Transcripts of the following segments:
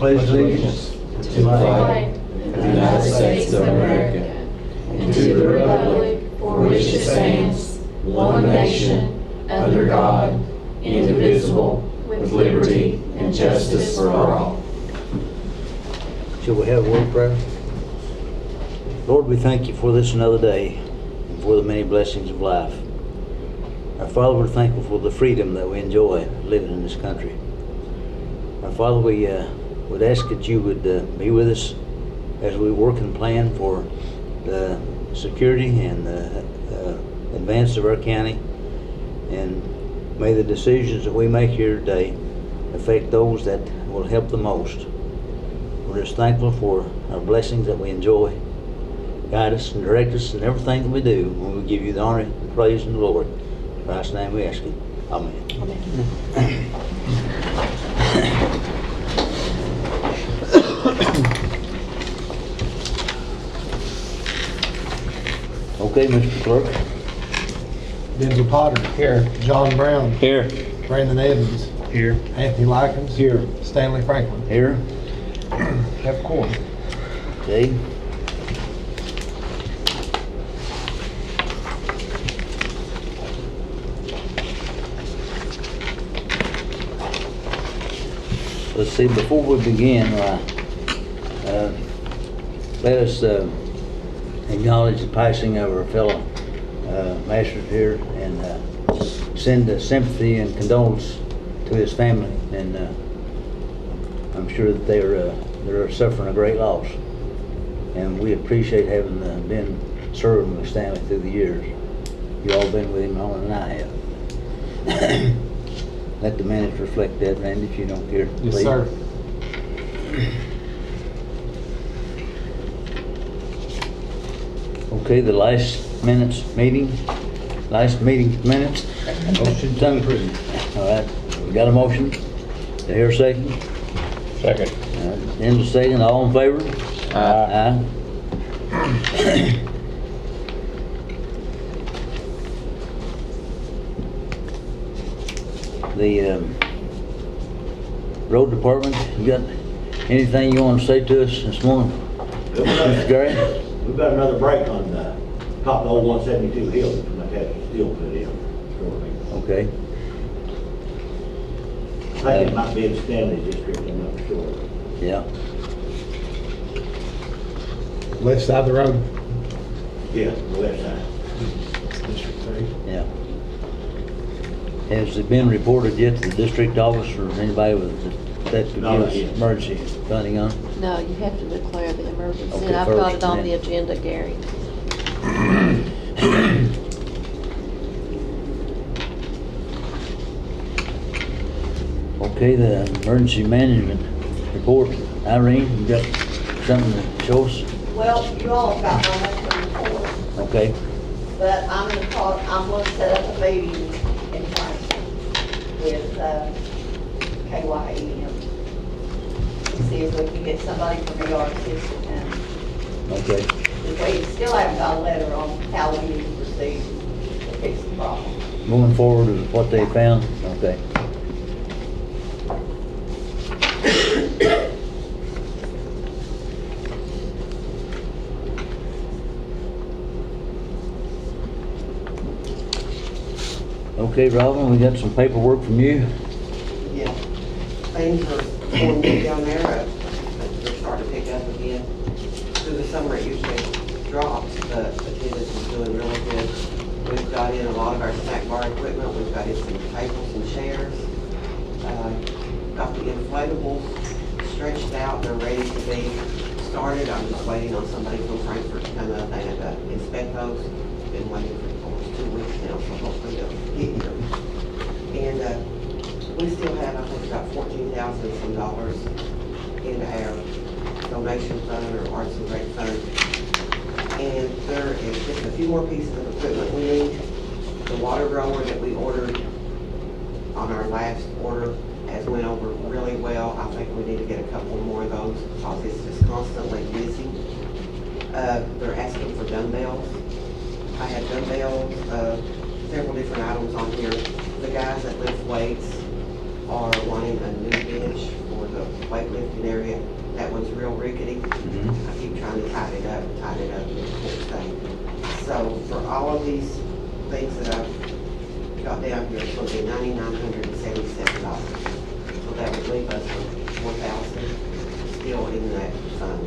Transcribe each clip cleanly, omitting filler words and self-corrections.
pledge allegiance to the flag of the United States of America and to the republic for which it stands, one nation, under God, indivisible, with liberty and justice for all. Shall we have a word of prayer? Lord, we thank you for this another day and for the many blessings of life. Our Father, we're thankful for the freedom that we enjoy living in this country. Our Father, we would ask that you would be with us as we work and plan for the security and the advance of our county. And may the decisions that we make here today affect those that will help the most. We're just thankful for our blessings that we enjoy. Guide us and direct us in everything that we do when we give you the honor, the praise, and the glory. In Christ's name we ask it. Amen. Amen. Okay, Mr. Clerk. Denzel Potter. Here. John Brown. Here. Brandon Evans. Here. Anthony Likens. Here. Stanley Franklin. Here. Have a quorum. Okay. Let's see, before we begin, let us acknowledge the passing of our fellow master here and send sympathy and condolence to his family. And I'm sure that they're suffering a great loss. And we appreciate having been serving with Stanley through the years. You all been with him longer than I have. Let the minutes reflect that, Randy, if you don't care. Yes, please. sir. Okay, the last meeting minutes. Motion to approve. All right, we got a motion. Do I hear a second? Second. All right, end of second, all in favor? Aye. The road department, you got anything you want to say to us this morning? Mr. Gary? We've got another break on the top of the old 172 hill that my dad still put in. Okay. I think it might be in Stanley's district, I'm not sure. Yeah. Left side of the road. Yeah, the west side. District 3. Yeah. Has it been reported yet to the district office or anybody that could Not give yet. emergency funding on? No, you have to declare the emergency, Okay, and I've got first, it on then. the agenda, Gary. Okay, the emergency management report. Irene, you got something to show us? Well, you all got my monthly report, Okay. but I'm gonna set up a meeting in Franklin with, KYEM. See if we can get somebody from the yard system and Okay. we still haven't got a letter on how we need to proceed to fix the problem. Moving forward with what they found? Okay. Okay, Robin, we got some paperwork from you. Yeah, things are going good down there. They're starting to pick up again. Through the summer, it usually drops, but attendance is doing really good. We've got in a lot of our snack bar equipment. We've got in some tables and chairs. Got the inflatables stretched out. They're ready to be started. I'm just waiting on somebody from Frankfurt to come up and inspect those. Been waiting for almost 2 weeks now, so hopefully they'll get here. And we still have, I think, about $14,000 some dollars in our donation fund or arts and rec fund. And there is just a few more pieces of equipment we need. The water grower that we ordered on our last order has went over really well. I think we need to get a couple more of those because it's just constantly missing. They're asking for dumbbells. I had dumbbells, several different items on here. The guys that lift weights are wanting a new bench for the weightlifting area. That one's real rickety. Mhm. I keep trying to tighten it up, and it can't stay. So for all of these things that I've got down here, it's gonna be $9,977. So that would leave us with $4,000 still in that fund.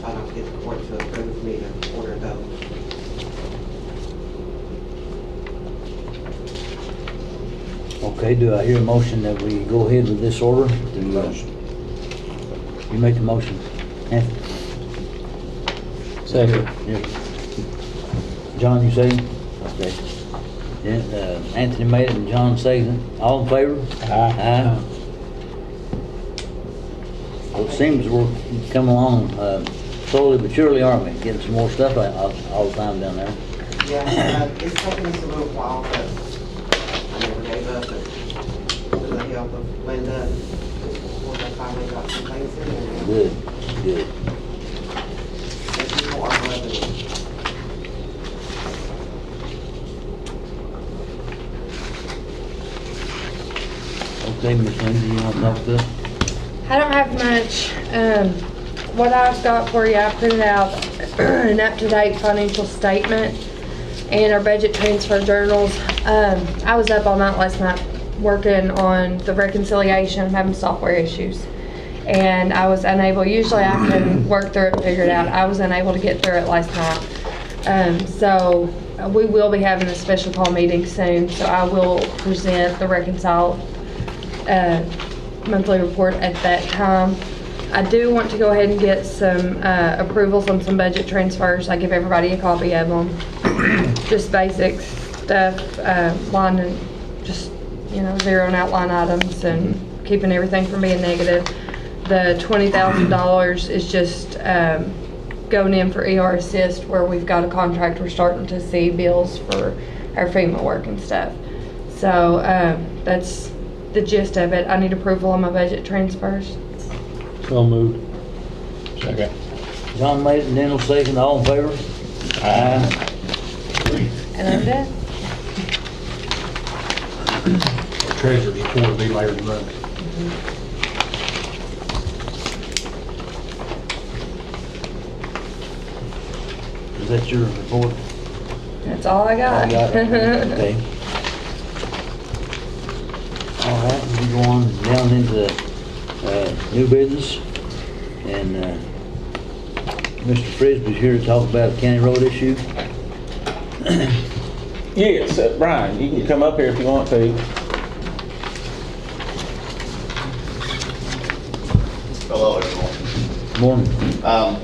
So I don't get the court to approve me to order those. Okay, do I hear a motion that we go ahead with this order? You make the motion. Anthony? Second. Yeah. John, you say? Okay. Then, Anthony made it and John seconded it. All in favor? Aye. Well, it seems we're coming along slowly but surely, aren't we? Getting some more stuff out all the time down there. Yeah, it's taken us a little while, but I never gave up. But with the help of Linda, before I finally got some things in there. Good, good. And people are loving it. Okay, Miss Lindsay, you want to talk to us? I don't have much. What I've got for you, I printed out an up-to-date financial statement and our budget transfer journals. I was up all night last night working on the reconciliation. I'm having software issues. And I was unable, usually I can work through it and figure it out. I was unable to get through it last night. So we will be having a special call meeting soon, so I will present the reconciled monthly report at that time. I do want to go ahead and get some approvals on some budget transfers. I give everybody a copy of them. Just basic stuff, lining, just, zeroing out line items and keeping everything from being negative. The $20,000 is just going in for ER Assist, where we've got a contract. We're starting to see bills for our FEMA work and stuff. So that's the gist of it. I need approval on my budget transfers. So moved. Second. John made it and Daniel seconded. All in favor? Aye. And I'm done. Treasurer's report will be later tonight. Is that your report? That's all I got. All got it? Okay. All right, we go on down into new business. And Mr. Frisbee's here to talk about a county road issue. Yes, Brian, you can come up here if you want to. Hello, everyone. Morning. I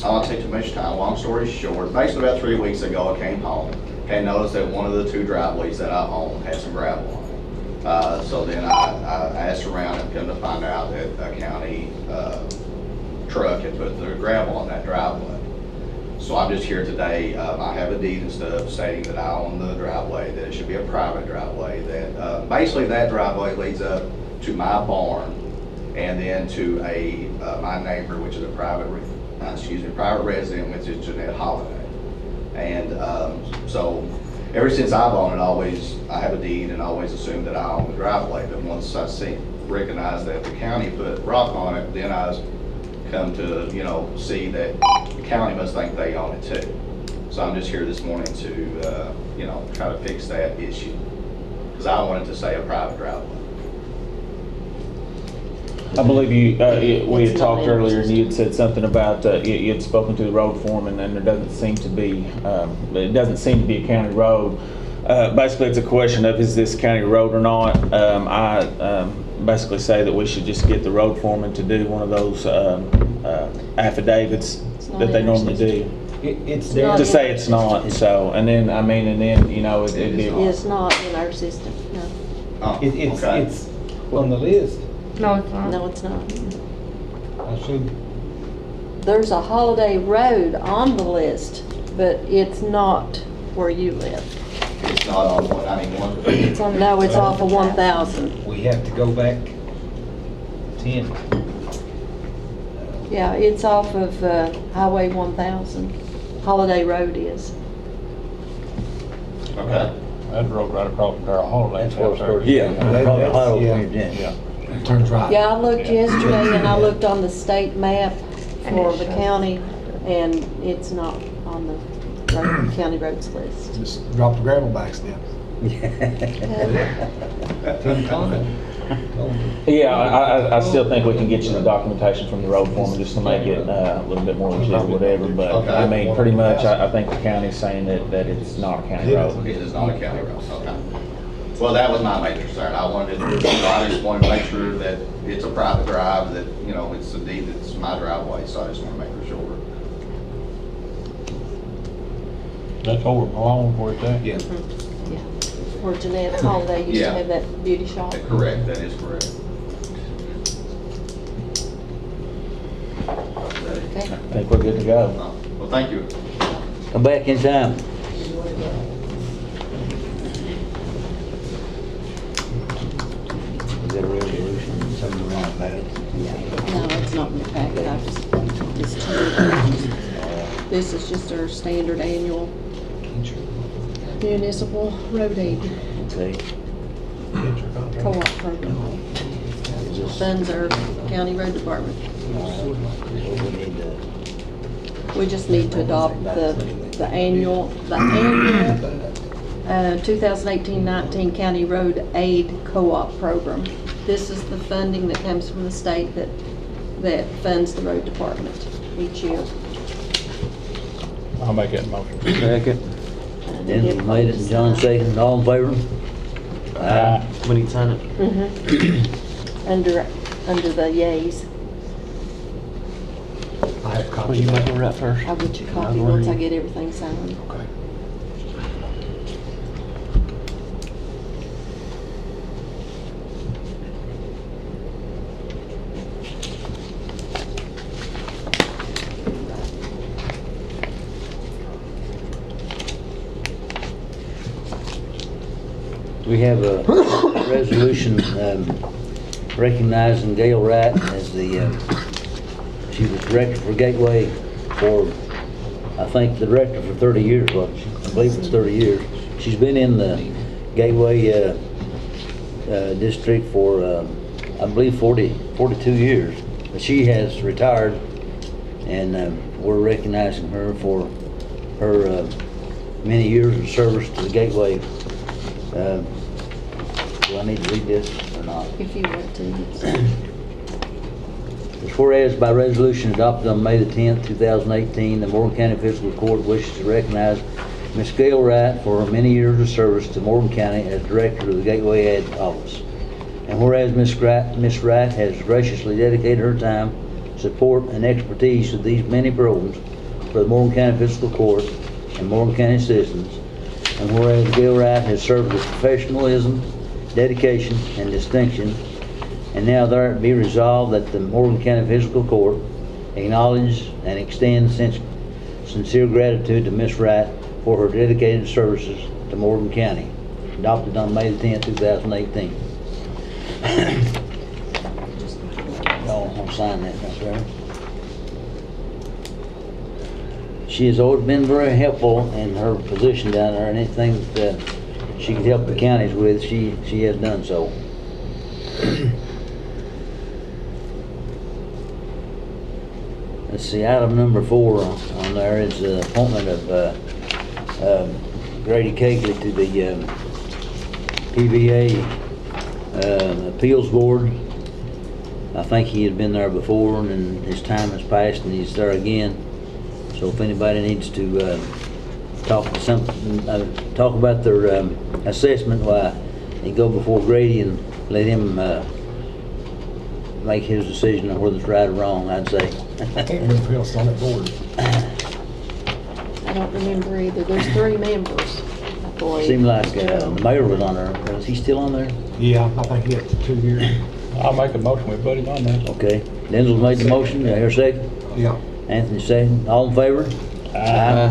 won't take too much time. Long story short, basically about 3 weeks ago, I came home and noticed that one of the two driveways that I own had some gravel on it. So then I asked around and come to find out that a county truck had put the gravel on that driveway. So I'm just here today. I have a deed and stuff stating that I own the driveway, that it should be a private driveway, that basically that driveway leads up to my barn and then to my neighbor, which is a private resident, which is Jeanette Holiday. And so ever since I've owned it, I have a deed and always assumed that I own the driveway. But once I recognize that the county put rock on it, then I come to, see that the county must think they own it too. So I'm just here this morning to, try to fix that issue. Because I wanted to say a private driveway. I believe we had talked earlier and you had said something about, you had spoken to the road foreman and there doesn't seem to be a county road. Basically it's a question of is this county road or not. I basically say that we should just get the road foreman to do one of those affidavits that they normally do. It's not To say it's not, so, it'd be. It's not in our system, no. Oh, It's okay. on the list. No, it's not. No, it's not. I should, There's a holiday road on the list, but it's not where you live. It's not on 191. It's on, no, it's off of 1,000. we have to go back 10. Yeah, it's off of Highway 1000. Holiday Road is. Okay. That road right across from Carroll Holiday. That's what's first. Yeah. Probably That's- high over yeah. here, yeah. Turns right. Yeah, I looked yesterday and I looked on the state map And for it the shows- county, and it's not on the county roads list. Just drop the gravel backs down. Yeah, I still think we can get you the documentation from the road foreman just to make it a little bit more legit or whatever, but I mean, pretty much, I think the county's saying that it's not a county road. It is not a county road, okay. Well, that was my major concern. I wanted, I just wanted to make sure that it's a private drive, that, it's a deed, it's my driveway, so I just want to make sure. That's over Malone where it's at. Yeah. Yeah. Where Jeanette Holiday used to Yeah. have that beauty shop. Correct, that is correct. Okay. I think we're good to go. Well, thank you. Come back in time. We got a resolution, something wrong about it. No, it's not in your packet, it's this is just our standard annual municipal road aid Okay. co-op program. Is this- Funds our county road department. we need to- We just need to adopt the annual 2018-19 County Road Aid Co-op Program. This is the funding that comes from the state that funds the road department each year. I'll make that motion. Second. Denzel made it and John seconded. All in favor? Aye. We need to sign it. Under the yays. I have copies. You might go right first. I'll get you a copy once I get everything signed. Okay. We have a resolution recognizing Gail Wright as she was director for Gateway for, I think, the director for 30 years, wasn't she? I believe it's 30 years. She's been in the Gateway district for, I believe, 42 years. But she has retired, and we're recognizing her for her many years of service to the Gateway. Do I need to read this or not? If you want to. It's whereas by resolution adopted on May the 10th, 2018, the Morgan County Fiscal Court wishes to recognize Ms. Gail Wright for her many years of service to Morgan County as Director of the Gateway Ad Office. And whereas Ms. Wright has graciously dedicated her time, support, and expertise to these many programs for the Morgan County Fiscal Court and Morgan County citizens. And whereas Gail Wright has served with professionalism, dedication, and distinction, and now there be resolved that the Morgan County Fiscal Court acknowledge and extend sincere gratitude to Ms. Wright for her dedicated services to Morgan County. Adopted on May the 10th, 2018. Y'all want to sign that right there? She has always been very helpful in her position down there, and anything that she could help the counties with, she has done so. Let's see, item number 4 on there is the appointment of Grady Cagley to the PVA Appeals Board. I think he had been there before, and his time has passed, and he's there again. So if anybody needs to talk about their assessment, why they go before Grady and let him make his decision on whether it's right or wrong, I'd say. I can't remember who else is on that board. I don't remember either. There's 3 members, I believe. Seemed like the mayor was on there. Is he still on there? Yeah, I think he had 2 years. I'll make a motion with Buddy on that. Okay. Denzel's made the motion. Do I hear a second? Yeah. Anthony second. All in favor? Aye.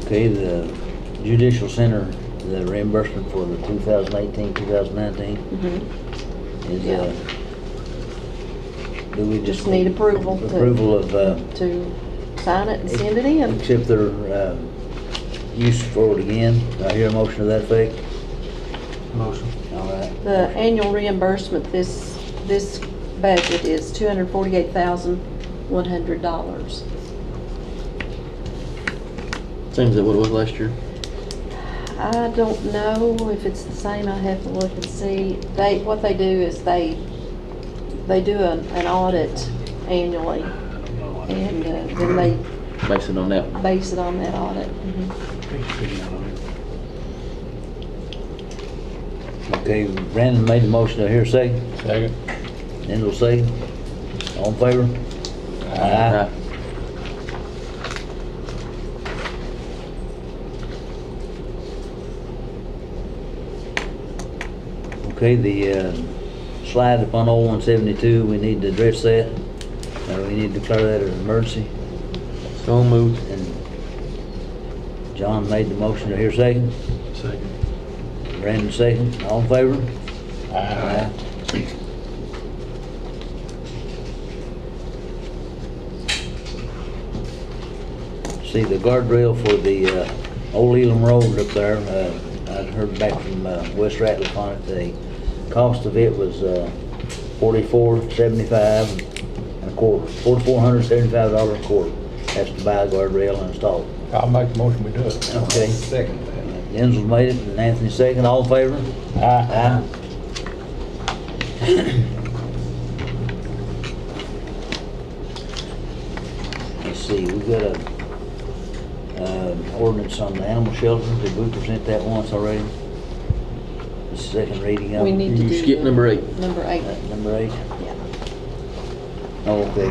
Okay, the Judicial Center, the reimbursement for the 2018, 2019 is, Do we Just need approval to- Approval of, To sign it and send it in. accept their, use for it again. Do I hear a motion to that effect? Motion. All right. The annual reimbursement, this budget is $248,100. Same as it what it was last year. I don't know if it's the same, I have to look and see. What they do is they do an audit annually, and then they Base it on that. base it on that audit. Mhm. Okay, Brandon made the motion. Do I hear a second? Second. Enzo second. All in favor? Aye. Okay, the slide up on old 172, we need to address that. We need to declare that an emergency. So moved. And John made the motion. To hear second. Second. Brandon second. All in favor? Aye. See, the guardrail for the old Elam Road up there, I heard back from West Ratliff on it. The cost of it was $44.75 and a quarter. $4,475 and a quarter. That's to buy a guardrail and install it. I'll make the motion, we do it. Okay. Second. Enzo made it and Anthony second. All in favor? Aye. Let's see, we've got a ordinance on the animal shelter. Did we present that once already? The second reading of it? We need to You do. skip the- number 8. Number 8, Number 8? yeah. Oh, okay.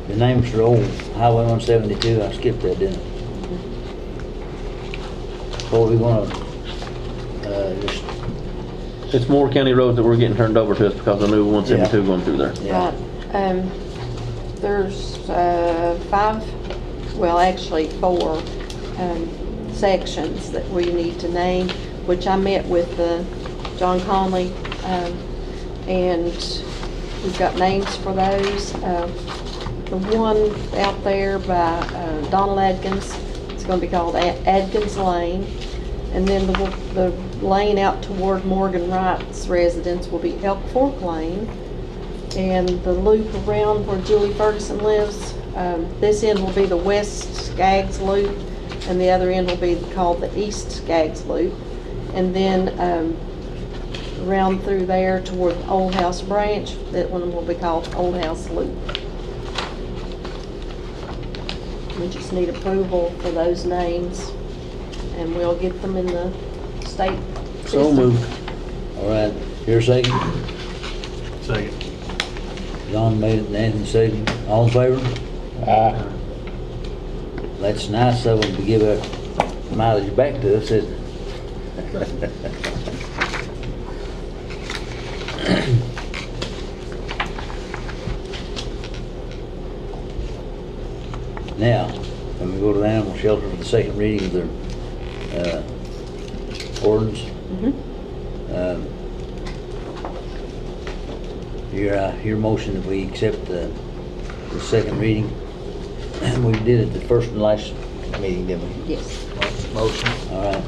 The names for old Highway 172, I skipped that, didn't I? So we're gonna, just, It's more county roads that we're getting turned over to us because of new 172 going through there. yeah. Right, there's 5, well, actually 4 sections that we need to name, which I met with John Conley, and we've got names for those. The one out there by Donald Adkins, it's gonna be called Adkins Lane. And then the lane out toward Morgan Wright's residence will be Elk Fork Lane. And the loop around where Julie Ferguson lives, this end will be the West Skaggs Loop, and the other end will be called the East Skaggs Loop. And then around through there toward Old House Branch, that one will be called Old House Loop. We just need approval for those names, and we'll get them in the state So system. moved. All right, here a second. Second. John made it and Anthony second. All in favor? Aye. That's nice of them to give up mileage back to us, isn't it? Now, when we go to the animal shelter for the second reading of their ordinance, your motion that we accept the second reading. We did it the first and last meeting, didn't we? Yes. Motion. All right.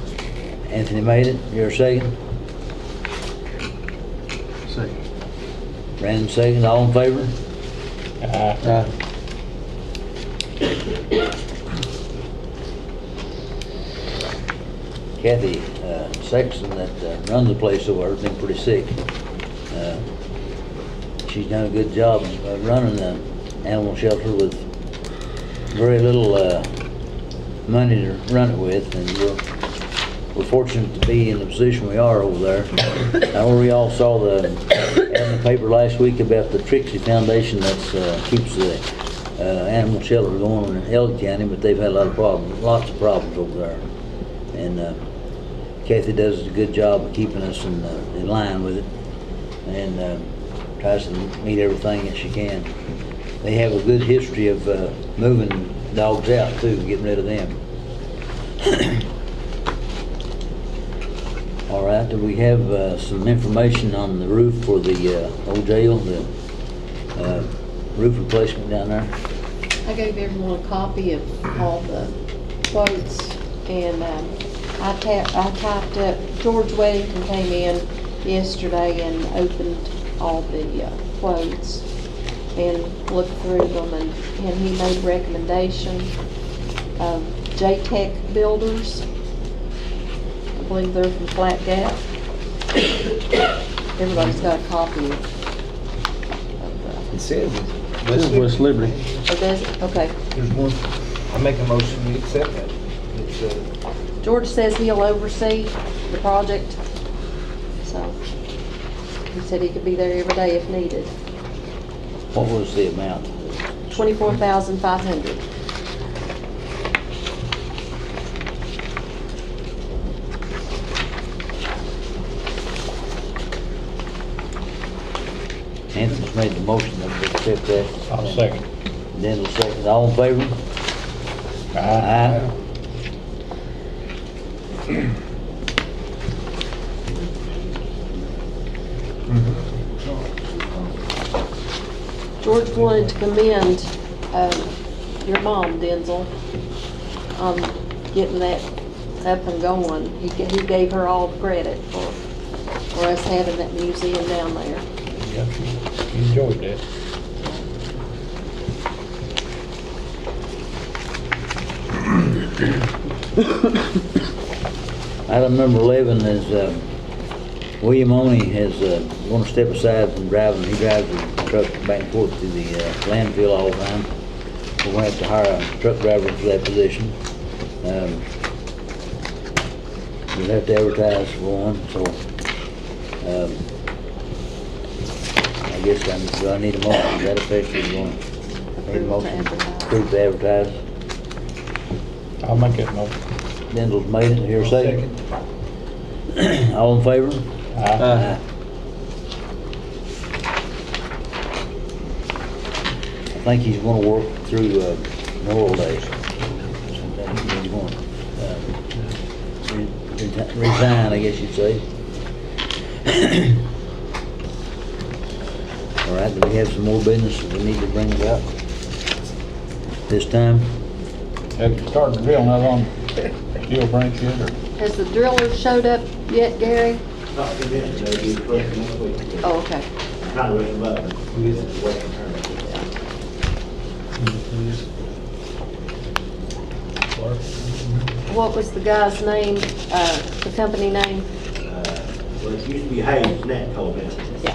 Anthony made it. You're a second. Second. Brandon second. All in favor? Aye. Kathy Sexton that runs the place over there has been pretty sick. She's done a good job running the animal shelter with very little money to run it with, and we're fortunate to be in the position we are over there. I know we all saw the ad in the paper last week about the Trixie Foundation that keeps the animal shelter going in Elk County, but they've had a lot of problems, lots of problems over there. And Kathy does a good job of keeping us in line with it, and tries to meet everything that she can. They have a good history of moving dogs out too, getting rid of them. All right, do we have some information on the roof for the old jail? roof replacement down there. I gave everyone a copy of all the quotes, and I typed up, George Weddington came in yesterday and opened all the quotes and looked through them, and he made a recommendation of J-Tech Builders. I believe they're from Flat Gap. Everybody's got a copy of It says it. This is West Liberty. oh, does it? Okay. There's one. I make a motion we accept that. It's, George says he'll oversee the project, so he said he could be there every day if needed. What was the amount? $24,500. Hanson's made the motion that we accept that. I'll second. Dental second. All in favor? Aye. George wanted to commend your mom, Denzel, on getting that up and going. He gave her all the credit for us having that museum down there. Yeah, she enjoyed that. Item number 11 is, William Oney is, going to step aside from driving. He drives the truck back and forth to the landfill all the time. We're going to have to hire a truck driver for that position. We'll have to advertise for one, so, I guess do I need a motion to that effect? Need a motion to approve to advertise? I'll make that motion. Denzel's made it, here a second. All in favor? Aye. I think he's gonna work through, Memorial Day. He's gonna, resign, I guess you'd say. All right, do we have some more business that we need to bring about this time? Have you started drilling out on Steel Branch yet, or? Has the driller showed up yet, Gary? Not convinced, they'll be replacing next week. Oh, okay. Trying to rush them up, waiting for her. What was the guy's name, the company name? Well, it used to be Hayes, Net told me. Yeah.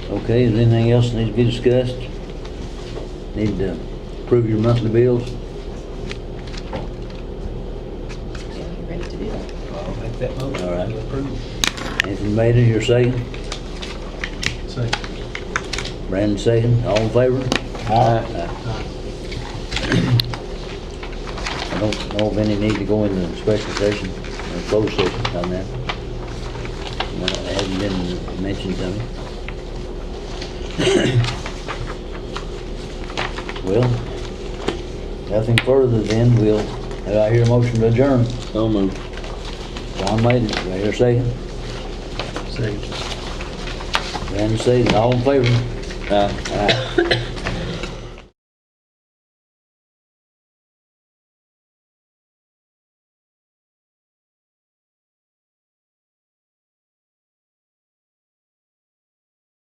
Okay, is anything else that needs to be discussed? Need to approve your monthly bills? Ready to do that? I'll make that motion. All right. Approve. Anthony made it, your second? Second. Brandon second, all in favor? Aye. I don't know of any need to go into special session or closed session on that. No, it hasn't been mentioned to me. Well, nothing further then, we'll, have I hear a motion to adjourn? So moved. John made it, do I hear a second? Second. Brandon second, all in favor? Aye. Aye.